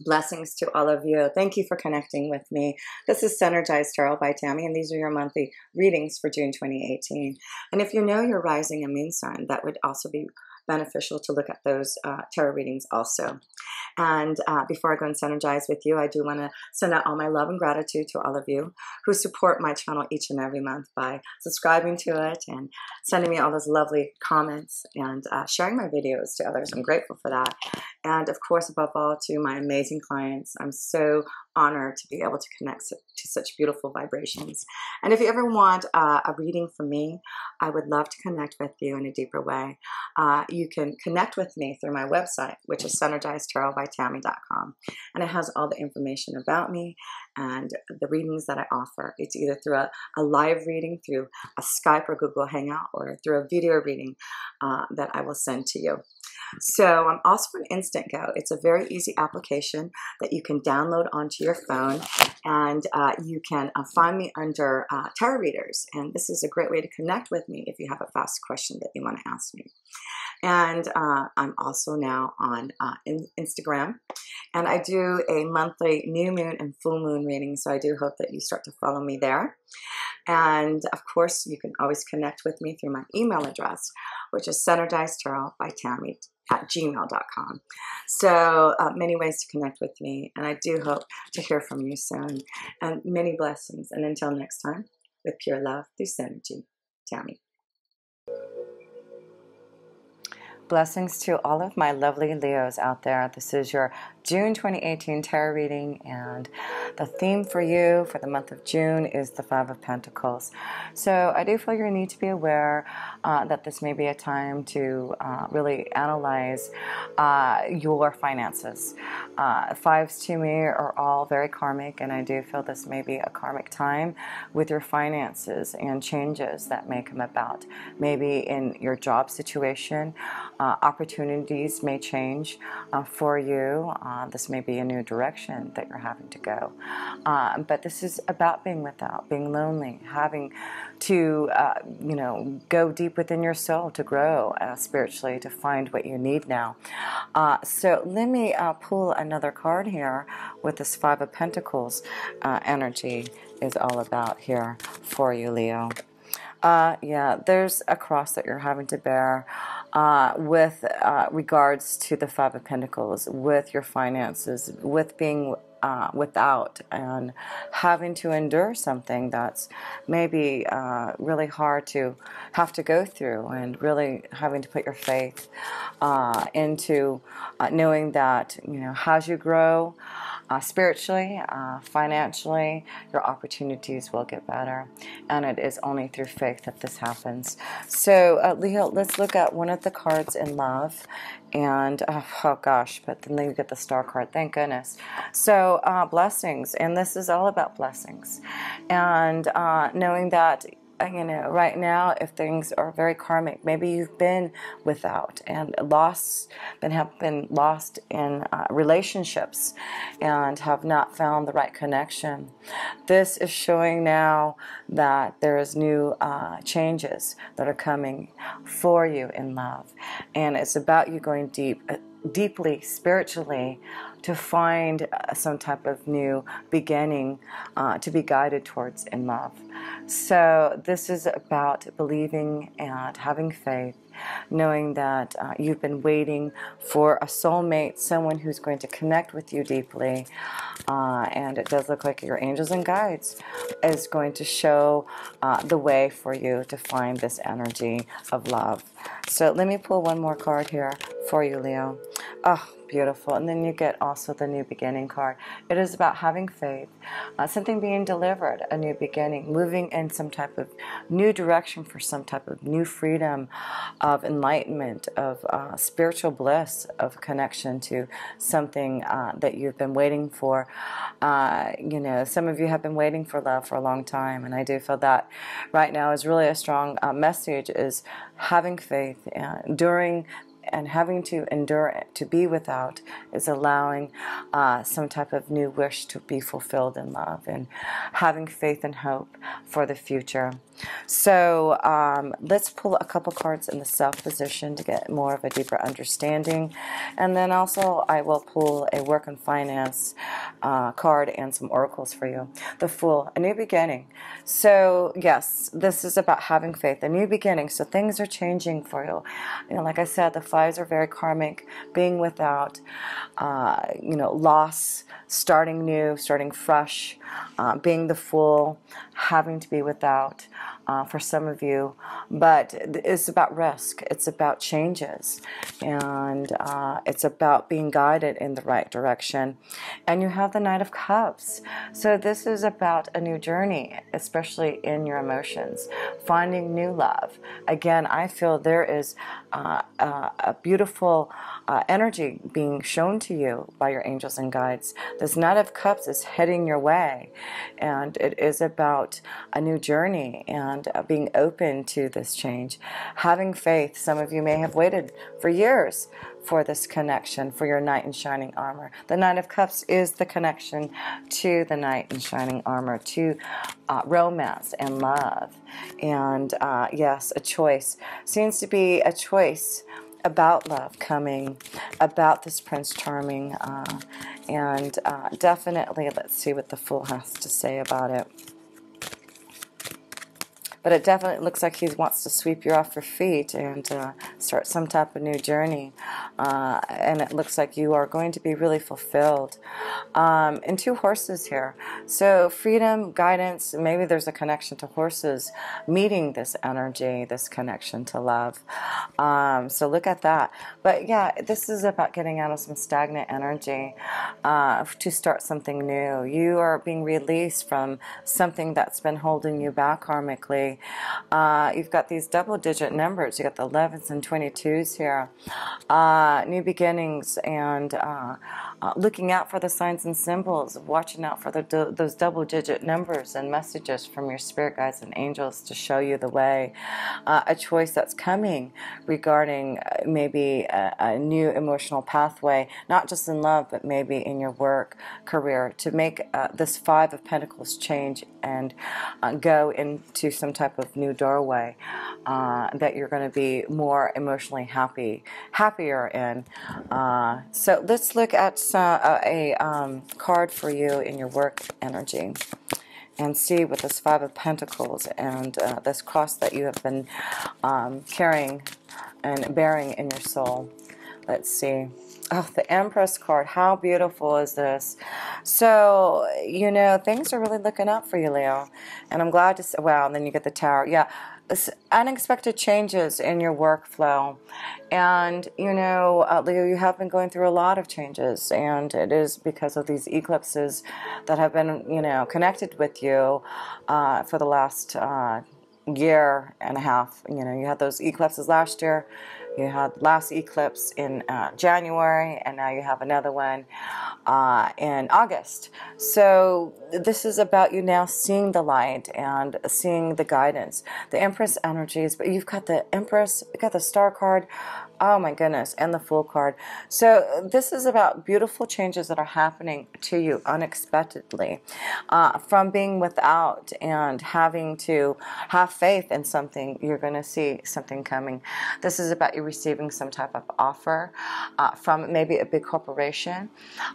Blessings to all of you. Thank you for connecting with me. This is Synergized Tarot by Tammy, and these are your monthly readings for June 2018. And if you know your rising and moon sign, that would also be beneficial to look at those tarot readings also. And before I go and synergize with you, I do want to send out all my love and gratitude to all of you who support my channel each and every month by subscribing to it and sending me all those lovely comments and sharing my videos to others. I'm grateful for that. And of course, above all, to my amazing clients. I'm so honored to be able to connect to such beautiful vibrations. And if you ever want a reading from me, I would love to connect with you in a deeper way. You can connect with me through my website, which is synergizedtarotbytammy.com. And it has all the information about me and the readings that I offer. It's either through a live reading through a Skype or Google Hangout, or through a video reading that I will send to you. So I'm also an Instant Go. It's a very easy application that you can download onto your phone, and you can find me under tarot readers. And this is a great way to connect with me if you have a fast question that you want to ask me. And I'm also now on Instagram, and I do a monthly new moon and full moon reading, so I do hope that you start to follow me there. And of course, you can always connect with me through my email address, which is synergizedtarotbytammy@gmail.com. So many ways to connect with me, and I do hope to hear from you soon. And many blessings. And until next time, with pure love through synergy, Tammy. Blessings to all of my lovely Leos out there. This is your June 2018 tarot reading, and the theme for you for the month of June is the Five of Pentacles. So I do feel you need to be aware that this may be a time to really analyze your finances. Fives to me are all very karmic, and I do feel this may be a karmic time with your finances and changes that may come about. Maybe in your job situation, opportunities may change for you. This may be a new direction that you're having to go. But this is about being without, being lonely, having to, go deep within your soul to grow spiritually, to find what you need now. So let me pull another card here with this Five of Pentacles energy is all about here for you, Leo. Yeah, there's a cross that you're having to bear with regards to the Five of Pentacles, with your finances, with being without, and having to endure something that's maybe really hard to have to go through, and really having to put your faith into knowing that, as you grow spiritually, financially, your opportunities will get better, and it is only through faith that this happens. So Leo, let's look at one of the cards in love, and oh gosh, but then you get the Star card, thank goodness. So blessings, and this is all about blessings, and knowing that right now, if things are very karmic, maybe you've been without and have been lost in relationships and have not found the right connection. This is showing now that there is new changes that are coming for you in love, and it's about you going deeply spiritually to find some type of new beginning to be guided towards in love. So this is about believing and having faith, knowing that you've been waiting for a soulmate, someone who's going to connect with you deeply, and it does look like your angels and guides is going to show the way for you to find this energy of love. So let me pull one more card here for you, Leo. Oh, beautiful. And then you get also the new beginning card. It is about having faith, something being delivered, a new beginning, moving in some type of new direction for some type of new freedom, of enlightenment, of spiritual bliss, of connection to something that you've been waiting for. Some of you have been waiting for love for a long time, and I do feel that right now is really a strong message, is having faith during and having to endure it, to be without, is allowing some type of new wish to be fulfilled in love, and having faith and hope for the future. So let's pull a couple cards in the Self position to get more of a deeper understanding. And then also I will pull a work and finance card and some oracles for you. The Fool, a new beginning. So yes, this is about having faith, a new beginning. So things are changing for you. You know, like I said, the fives are very karmic, being without, you know, loss, starting new, starting fresh, being the Fool, having to be without. For some of you, but it's about risk, it's about changes, and it's about being guided in the right direction. And you have the Knight of Cups, so this is about a new journey, especially in your emotions, finding new love. Again, I feel there is a beautiful energy being shown to you by your angels and guides. This Knight of Cups is heading your way, and it is about a new journey and being open to this change, having faith. Some of you may have waited for years for this connection, for your Knight in Shining Armor. The Knight of Cups is the connection to the Knight in Shining Armor, to romance and love. And yes, a choice. Seems to be a choice about love coming, about this Prince Charming, and definitely let's see what the Fool has to say about it. But it definitely looks like he wants to sweep you off your feet and start some type of new journey. And it looks like you are going to be really fulfilled. And two horses here. So freedom, guidance, maybe there's a connection to horses meeting this energy, this connection to love. So look at that. But yeah, this is about getting out of some stagnant energy to start something new. You are being released from something that's been holding you back karmically. You've got these double-digit numbers. You got the 11s and 22s here. New beginnings, and looking out for the signs and symbols, watching out for those double-digit numbers and messages from your spirit guides and angels to show you the way. A choice that's coming regarding maybe a new emotional pathway, not just in love, but maybe in your work, career, to make this Five of Pentacles change and go into some type of new doorway that you're going to be more emotionally happier in. So let's look at a card for you in your work energy and see with this Five of Pentacles and this cross that you have been carrying and bearing in your soul. Let's see. Oh, the Empress card. How beautiful is this? So, you know, things are really looking up for you, Leo. And I'm glad to say, wow, and then you get the Tower. Yeah, unexpected changes in your workflow. And, you know, Leo, you have been going through a lot of changes. And it is because of these eclipses that have been, you know, connected with you for the last year and a half. You know, you had those eclipses last year. You had last eclipse in January, and now you have another one in August. So this is about you now seeing the light and seeing the guidance. The Empress energies, but you've got the Empress, you've got the Star card, oh my goodness, and the Fool card. So this is about beautiful changes that are happening to you unexpectedly. From being without and having to have faith in something, you're going to see something coming. This is about you receiving some type of offer from maybe a big corporation.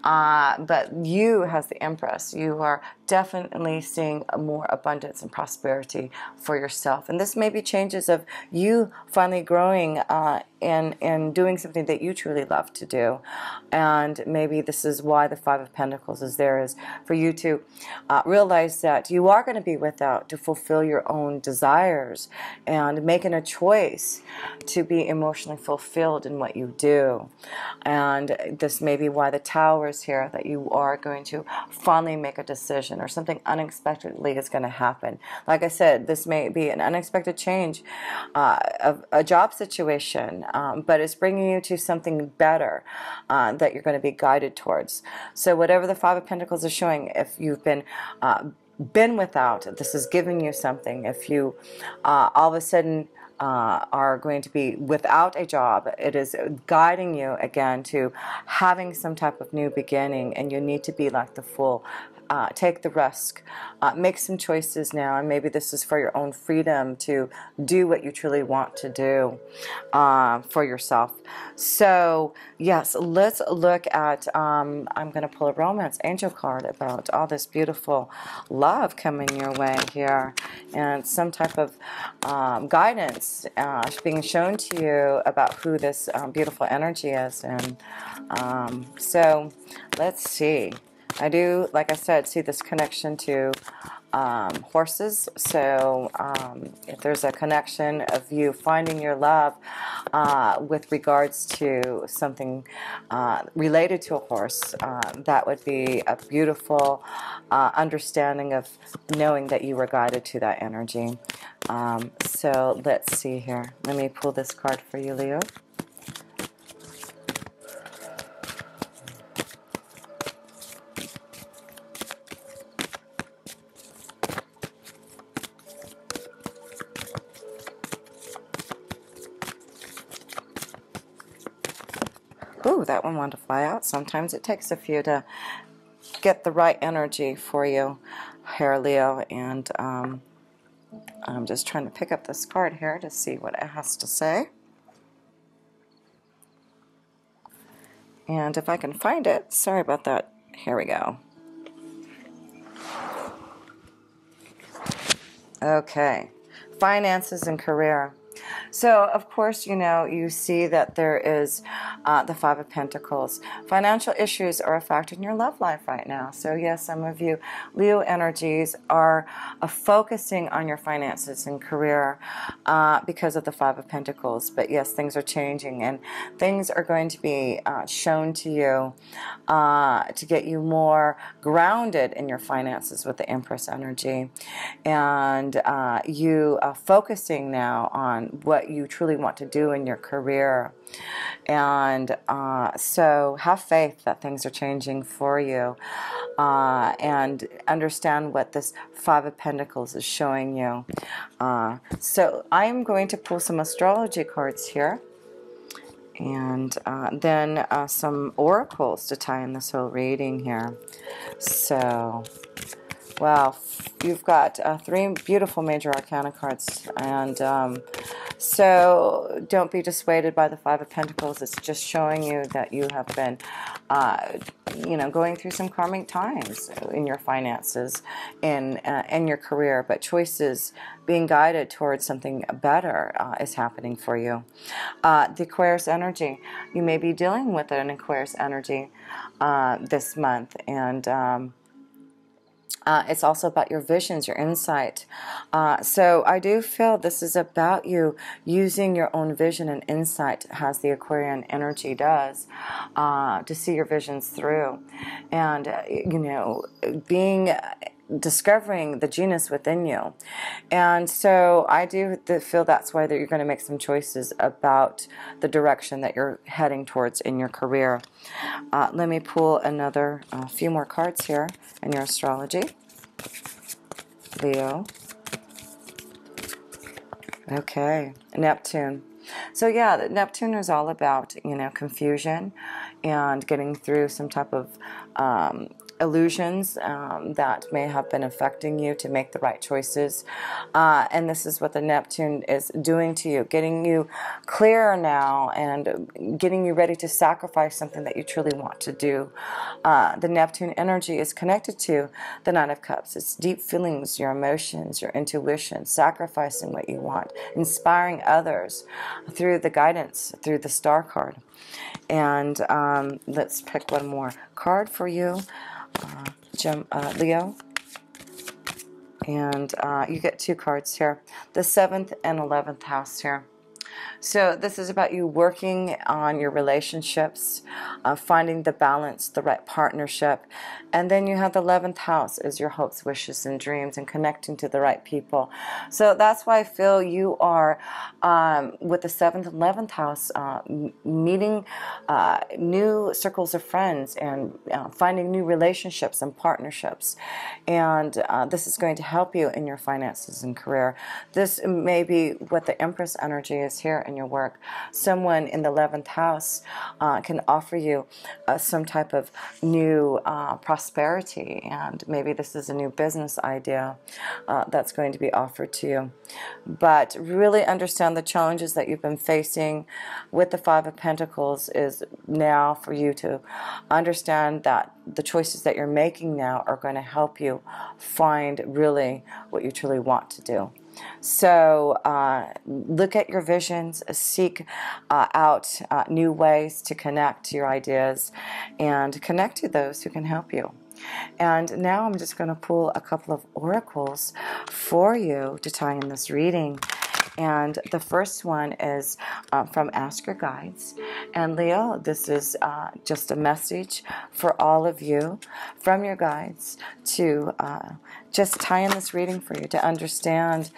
But you, as the Empress, you are definitely seeing more abundance and prosperity for yourself. And this may be changes of you finally growing and doing something that you truly love to do. And maybe this is why the Five of Pentacles is there, is for you to realize that you are going to be without to fulfill your own desires and making a choice to be emotionally fulfilled in what you do. And this may be why the Tower is here, that you are going to finally make a decision or something unexpectedly is going to happen. Like I said, this may be an unexpected change of a job situation, but it's bringing you to something better that you're going to be guided towards. So whatever the Five of Pentacles is showing, if you've been without, this is giving you something. If you all of a sudden are going to be without a job. It is guiding you again to having some type of new beginning, and you need to be like the fool. Take the risk, make some choices now, and maybe this is for your own freedom to do what you truly want to do for yourself. So yes, let's look at, I'm going to pull a romance angel card about all this beautiful love coming your way here, and some type of guidance being shown to you about who this beautiful energy is. And so let's see. I do, like I said, see this connection to horses. So if there's a connection of you finding your love with regards to something related to a horse, that would be a beautiful understanding of knowing that you were guided to that energy. So let's see here. Let me pull this card for you, Leo. Ooh, that one wanted to fly out. Sometimes it takes a few to get the right energy for you here, Leo. And I'm just trying to pick up this card here to see what it has to say. And if I can find it, sorry about that. Here we go. Okay, finances and career. So, of course, you know, you see that there is the Five of Pentacles. Financial issues are a factor in your love life right now. So, yes, some of you Leo energies are focusing on your finances and career because of the Five of Pentacles. But, yes, things are changing, and things are going to be shown to you to get you more grounded in your finances with the Empress energy. And you are focusing now on what you truly want to do in your career. And so have faith that things are changing for you, and understand what this Five of Pentacles is showing you. So I'm going to pull some astrology cards here, and then some oracles to tie in this whole reading here. So, wow, you've got three beautiful major arcana cards, and so don't be dissuaded by the Five of Pentacles. It's just showing you that you have been, you know, going through some karmic times in your finances, in your career, but choices being guided towards something better is happening for you. The Aquarius energy, you may be dealing with an Aquarius energy this month, and it's also about your visions, your insight. So I do feel this is about you using your own vision and insight, as the Aquarian energy does, to see your visions through. And, you know, discovering the genius within you. And so I do feel that's why that you're going to make some choices about the direction that you're heading towards in your career. Let me pull another few more cards here in your astrology, Leo. Okay, Neptune. So yeah, Neptune is all about, you know, confusion and getting through some type of illusions that may have been affecting you to make the right choices. And this is what the Neptune is doing to you, getting you clearer now and getting you ready to sacrifice something that you truly want to do. The Neptune energy is connected to the Nine of Cups. It's deep feelings, your emotions, your intuition, sacrificing what you want, inspiring others through the guidance, through the Star card. And let's pick one more card for you, Leo. And you get two cards here, the 7th and 11th house here. So this is about you working on your relationships, finding the balance, the right partnership. And then you have the 11th house as your hopes, wishes, and dreams, and connecting to the right people. So that's why I feel you are, with the 7th and 11th house, meeting new circles of friends and finding new relationships and partnerships. And this is going to help you in your finances and career. This may be what the Empress energy is here in your work. Someone in the 11th house can offer you some type of new prosperity, and maybe this is a new business idea that's going to be offered to you. But really understand the challenges that you've been facing with the 5 of Pentacles is now for you to understand that the choices that you're making now are going to help you find really what you truly want to do. So look at your visions, seek out new ways to connect to your ideas, and connect to those who can help you. And now I'm just going to pull a couple of oracles for you to tie in this reading. And the first one is from Ask Your Guides. And Leo, this is just a message for all of you from your guides to just tie in this reading for you to understand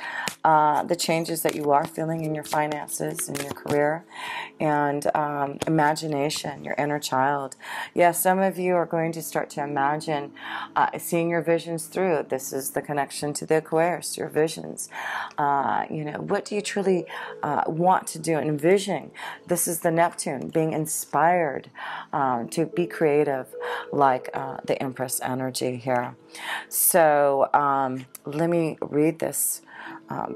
the changes that you are feeling in your finances, in your career, and imagination, your inner child. Yes, some of you are going to start to imagine seeing your visions through. This is the connection to the Aquarius, your visions. What do you truly want to do? Envision. This is the Neptune, being inspired to be creative like the Empress energy here. So let me read this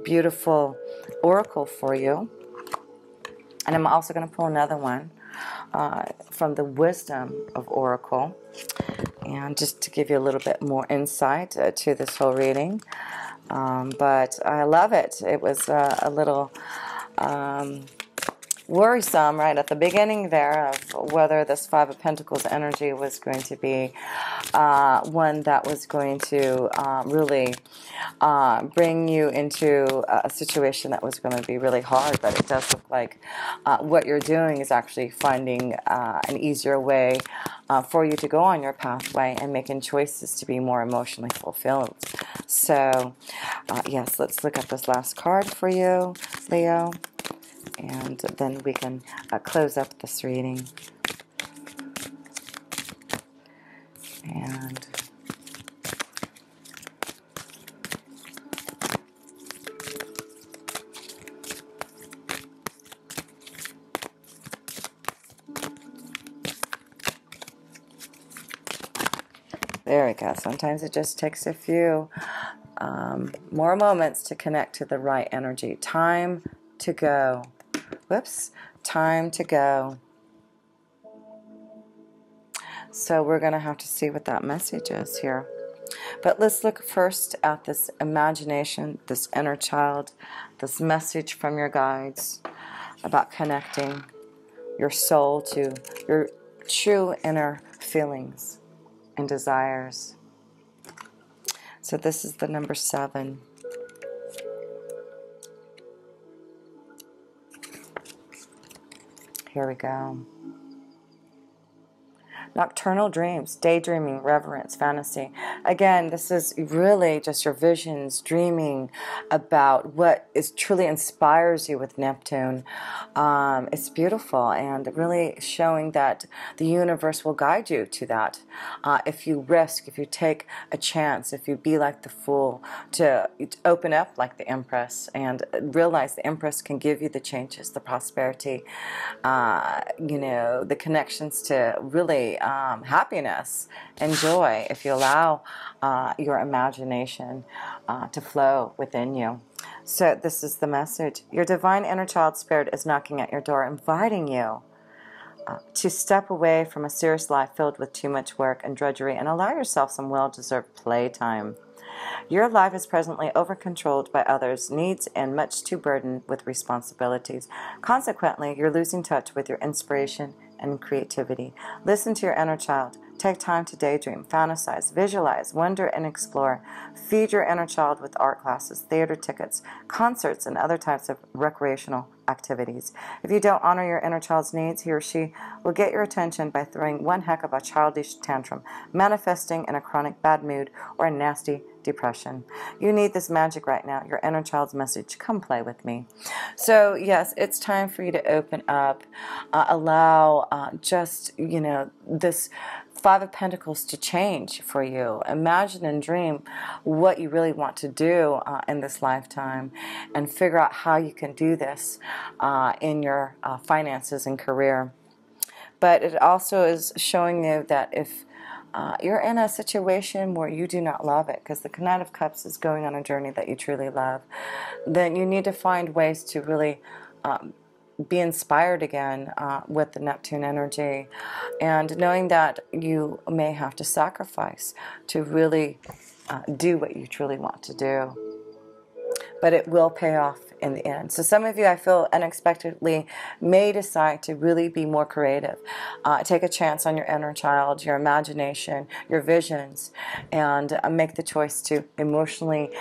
beautiful oracle for you. And I'm also going to pull another one from the Wisdom of Oracle. And just to give you a little bit more insight to this whole reading. But I love it. It was a little worrisome right at the beginning there of whether this 5 of Pentacles energy was going to be one that was going to really bring you into a situation that was going to be really hard. But it does look like what you're doing is actually finding an easier way for you to go on your pathway and making choices to be more emotionally fulfilled. So yes, let's look at this last card for you, Leo. And then we can close up this reading. And there we go. Sometimes it just takes a few more moments to connect to the right energy. Time to go. Whoops, time to go. So we're going to have to see what that message is here. But let's look first at this imagination, this inner child, this message from your guides about connecting your soul to your true inner feelings and desires. So this is the number 7. Here we go. Nocturnal dreams, daydreaming, reverence, fantasy. Again, this is really just your visions, dreaming about what is truly inspires you with Neptune. It's beautiful and really showing that the universe will guide you to that. If you risk, if you take a chance, if you be like the Fool, to open up like the Empress and realize the Empress can give you the changes, the prosperity, the connections to really happiness and joy if you allow your imagination to flow within you. So this is the message. Your divine inner child spirit is knocking at your door, inviting you to step away from a serious life filled with too much work and drudgery and allow yourself some well-deserved playtime. Your life is presently over-controlled by others' needs and much too burdened with responsibilities. Consequently, you're losing touch with your inspiration and creativity. Listen to your inner child. Take take time to daydream, fantasize, visualize, wonder, and explore. Feed your inner child with art classes, theater tickets, concerts, and other types of recreational activities. If you don't honor your inner child's needs, he or she will get your attention by throwing one heck of a childish tantrum, manifesting in a chronic bad mood or a nasty depression. You need this magic right now, your inner child's message. Come play with me. So yes, it's time for you to open up, allow this Five of Pentacles to change for you. Imagine and dream what you really want to do in this lifetime, and figure out how you can do this in your finances and career. But it also is showing you that if you're in a situation where you do not love it, because the Knight of Cups is going on a journey that you truly love, then you need to find ways to really be inspired again with the Neptune energy, and knowing that you may have to sacrifice to really do what you truly want to do. But it will pay off in the end. So some of you, I feel, unexpectedly may decide to really be more creative. Take a chance on your inner child, your imagination, your visions, and make the choice to emotionally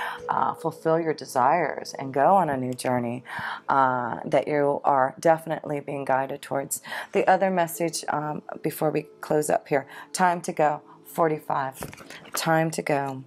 fulfill your desires and go on a new journey that you are definitely being guided towards. The other message before we close up here, time to go, 45. Time to go.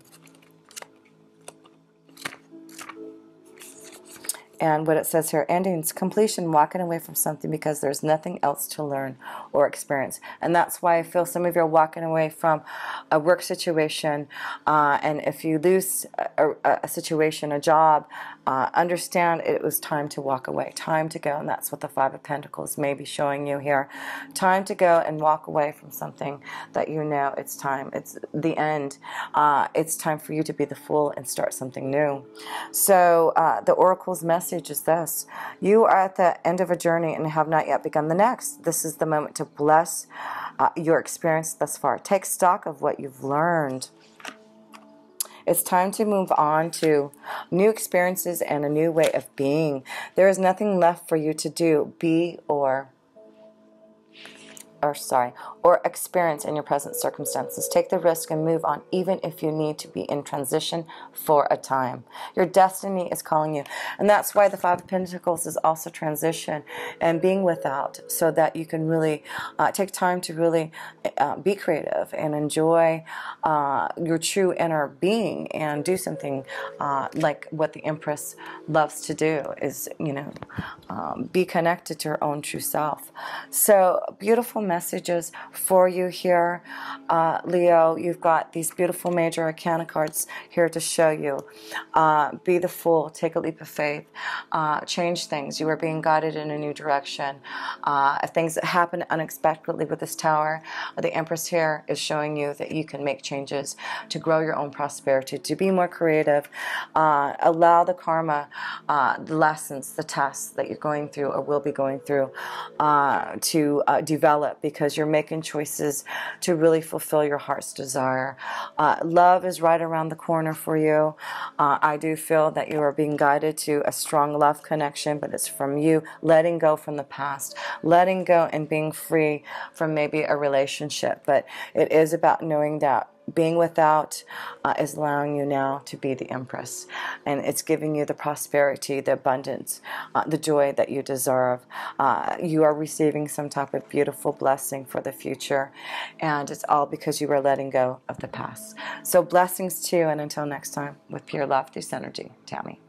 And what it says here, endings, completion, walking away from something because there's nothing else to learn or experience. And that's why I feel some of you are walking away from a work situation. And if you lose a situation, a job, understand it was time to walk away, time to go. And that's what the Five of Pentacles may be showing you here. Time to go and walk away from something that you know it's time. It's the end. It's time for you to be the Fool and start something new. So the Oracle's message is this: you are at the end of a journey and have not yet begun the next. This is the moment to bless your experience thus far. Take stock of what you've learned. It's time to move on to new experiences and a new way of being. There is nothing left for you to do, be, or experience in your present circumstances. Take the risk and move on, even if you need to be in transition for a time. Your destiny is calling you. And that's why the Five of Pentacles is also transition and being without, so that you can really take time to really be creative and enjoy your true inner being, and do something like what the Empress loves to do, is, be connected to her own true self. So beautiful messages for you here, Leo. You've got these beautiful major arcana cards here to show you. Be the Fool, take a leap of faith, change things. You are being guided in a new direction. Things that happen unexpectedly with this Tower, the Empress here is showing you that you can make changes to grow your own prosperity, to be more creative. Allow the karma, the lessons, the tests that you're going through or will be going through to develop, because you're making choices to really fulfill your heart's desire. Love is right around the corner for you. I do feel that you are being guided to a strong love connection, but it's from you letting go from the past, letting go and being free from maybe a relationship. But it is about knowing that being without is allowing you now to be the Empress, and it's giving you the prosperity, the abundance, the joy that you deserve. You are receiving some type of beautiful blessing for the future, and it's all because you are letting go of the past. So blessings to you, and until next time, with pure love, this energy, Tammy.